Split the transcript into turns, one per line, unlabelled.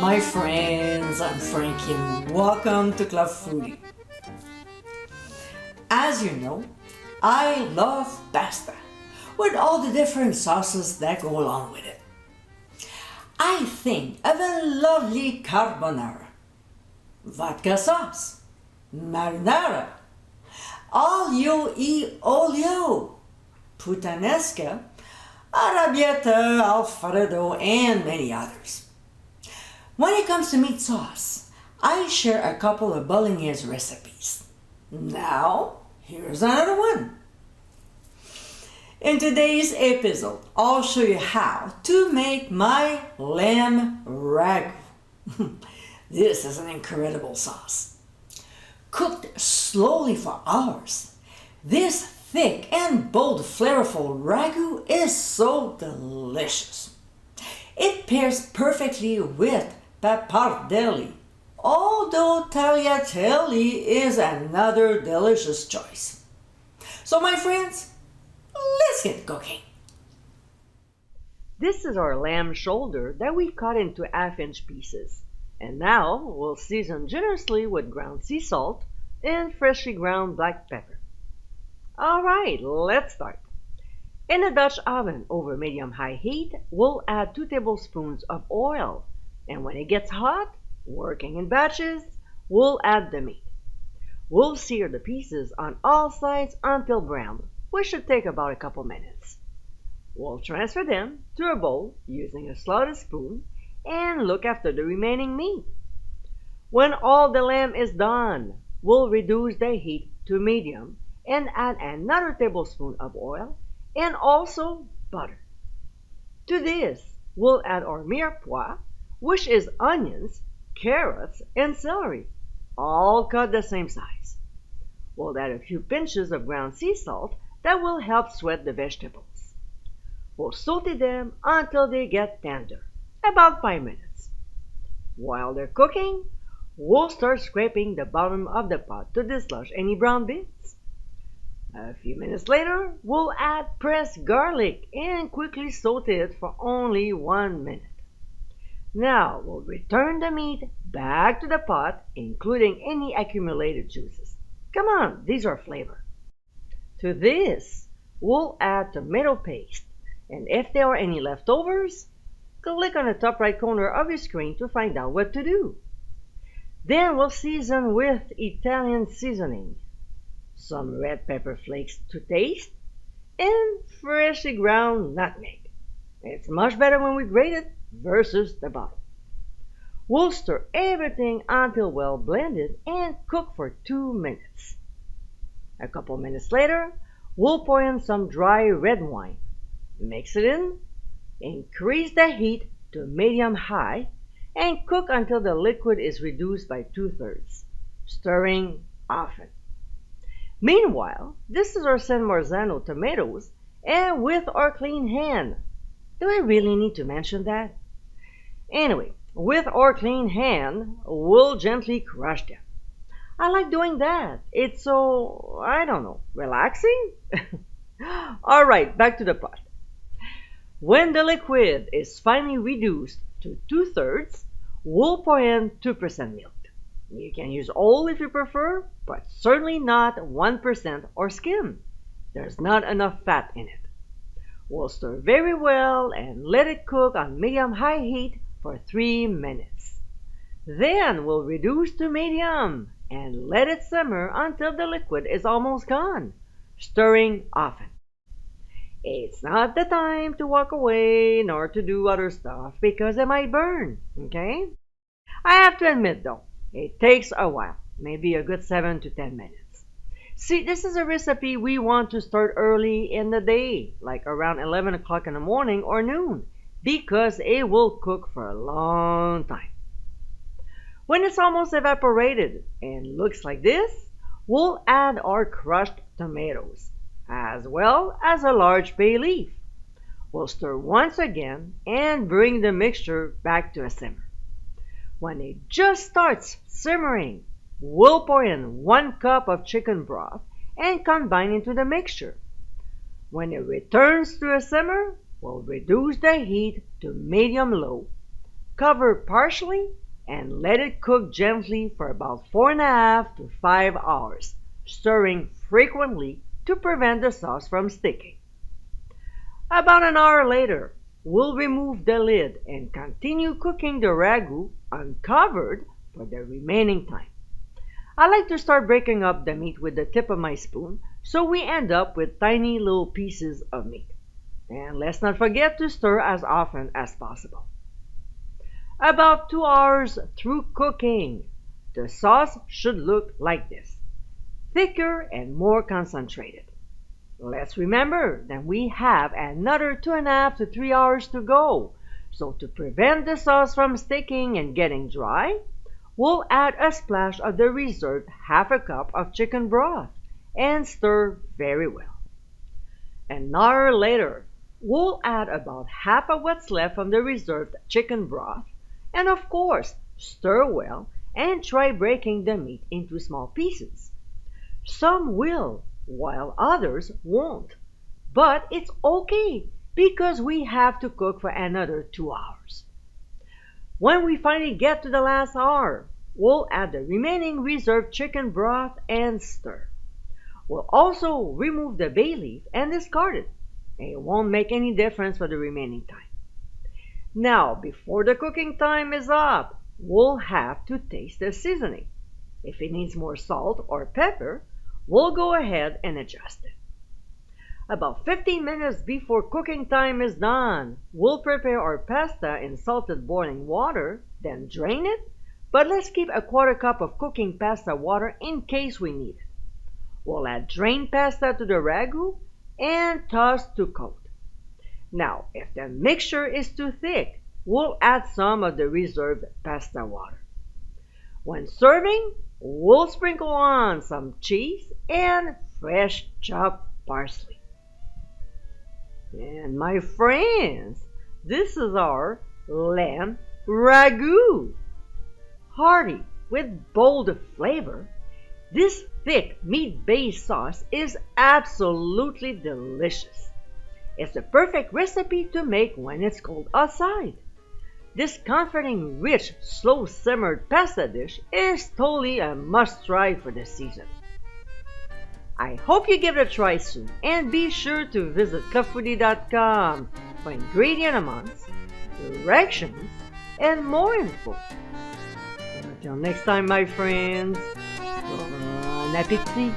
my friends, I'm Frankie and welcome to Club Foodie. As you know, I love pasta with all the different sauces that go along with it. I think of a lovely carbonara, vodka sauce, marinara, aglio e olio, puttanesca, arrabbiata, alfredo, and many others. When it comes to meat sauce, I share a couple of bolognese recipes. Now, here's another one. In today's episode, I'll show you how to make my Lamb Ragù. This is an incredible sauce. Cooked slowly for hours, this thick and bold flavorful ragu is so delicious. It pairs perfectly with pappardelle, although tagliatelle is another delicious choice. So my friends, let's get cooking.
This is our lamb shoulder that we cut into half-inch pieces. And now we'll season generously with ground sea salt and freshly ground black pepper. Alright, let's start. In a Dutch oven over medium-high heat, we'll add 2 tablespoons of oil. And when it gets hot, working in batches, we'll add the meat. We'll sear the pieces on all sides until brown, which should take about a couple minutes. We'll transfer them to a bowl using a slotted spoon and look after the remaining meat. When all the lamb is done, we'll reduce the heat to medium and add another tablespoon of oil and also butter. To this, we'll add our mirepoix, which is onions, carrots, and celery, all cut the same size. We'll add a few pinches of ground sea salt that will help sweat the vegetables. We'll saute them until they get tender, about 5 minutes. While they're cooking, we'll start scraping the bottom of the pot to dislodge any brown bits. A few minutes later, we'll add pressed garlic and quickly saute it for only 1 minute. Now we'll return the meat back to the pot, including any accumulated juices. Come on, these are flavor. To this, we'll add tomato paste, and if there are any leftovers, click on the top right corner of your screen to find out what to do. Then we'll season with Italian seasoning, some red pepper flakes to taste, and freshly ground nutmeg. It's much better when we grate it versus the bottle. We'll stir everything until well blended and cook for 2 minutes. A couple minutes later, we'll pour in some dry red wine. Mix it in, increase the heat to medium-high, and cook until the liquid is reduced by 2/3, stirring often. Meanwhile, this is our San Marzano tomatoes, and with our clean hand. Do I really need to mention that? Anyway, with our clean hand, we'll gently crush them. I like doing that. It's so, I don't know, relaxing? Alright, back to the pot. When the liquid is finally reduced to 2/3, we'll pour in 2% milk. You can use whole if you prefer, but certainly not 1% or skim. There's not enough fat in it. We'll stir very well and let it cook on medium-high heat for 3 minutes. Then we'll reduce to medium and let it simmer until the liquid is almost gone, stirring often. It's not the time to walk away nor to do other stuff because it might burn, okay? I have to admit though, it takes a while, maybe a good 7 to 10 minutes. See, this is a recipe we want to start early in the day, like around 11 o'clock in the morning or noon, because it will cook for a long time. When it's almost evaporated and looks like this, we'll add our crushed tomatoes, as well as a large bay leaf. We'll stir once again and bring the mixture back to a simmer. When it just starts simmering, we'll pour in 1 cup of chicken broth and combine into the mixture. When it returns to a simmer, we'll reduce the heat to medium-low, Cover partially and let it cook gently for about 4.5 to 5 hours, stirring frequently to prevent the sauce from sticking. About an hour later, we'll remove the lid and continue cooking the ragu uncovered for the remaining time. I like to start breaking up the meat with the tip of my spoon so we end up with tiny little pieces of meat. And let's not forget to stir as often as possible. About 2 hours through cooking, the sauce should look like this, thicker and more concentrated. Let's remember that we have another 2.5 to 3 hours to go, so to prevent the sauce from sticking and getting dry, we'll add a splash of the reserved half a cup of chicken broth and stir very well. An hour later, we'll add about half of what's left from the reserved chicken broth and of course stir well and try breaking the meat into small pieces. Some will, while others won't. But it's okay because we have to cook for another 2 hours. When we finally get to the last hour, we'll add the remaining reserved chicken broth and stir. We'll also remove the bay leaf and discard it. It won't make any difference for the remaining time. Now, before the cooking time is up, we'll have to taste the seasoning. If it needs more salt or pepper, we'll go ahead and adjust it. About 15 minutes before cooking time is done, we'll prepare our pasta in salted boiling water, then drain it, but let's keep a quarter cup of cooking pasta water in case we need it. We'll add drained pasta to the ragu and toss to coat. Now, if the mixture is too thick, we'll add some of the reserved pasta water. When serving, we'll sprinkle on some cheese and fresh chopped parsley. And my friends, this is our Lamb Ragù. Hearty with bold flavor, this thick meat-based sauce is absolutely delicious. It's the perfect recipe to make when it's cold outside. This comforting, rich, slow-simmered pasta dish is totally a must-try for the season. I hope you give it a try soon, and be sure to visit clubfoodie.com for ingredient amounts, directions, and more info. Until next time, my friends, bon appétit!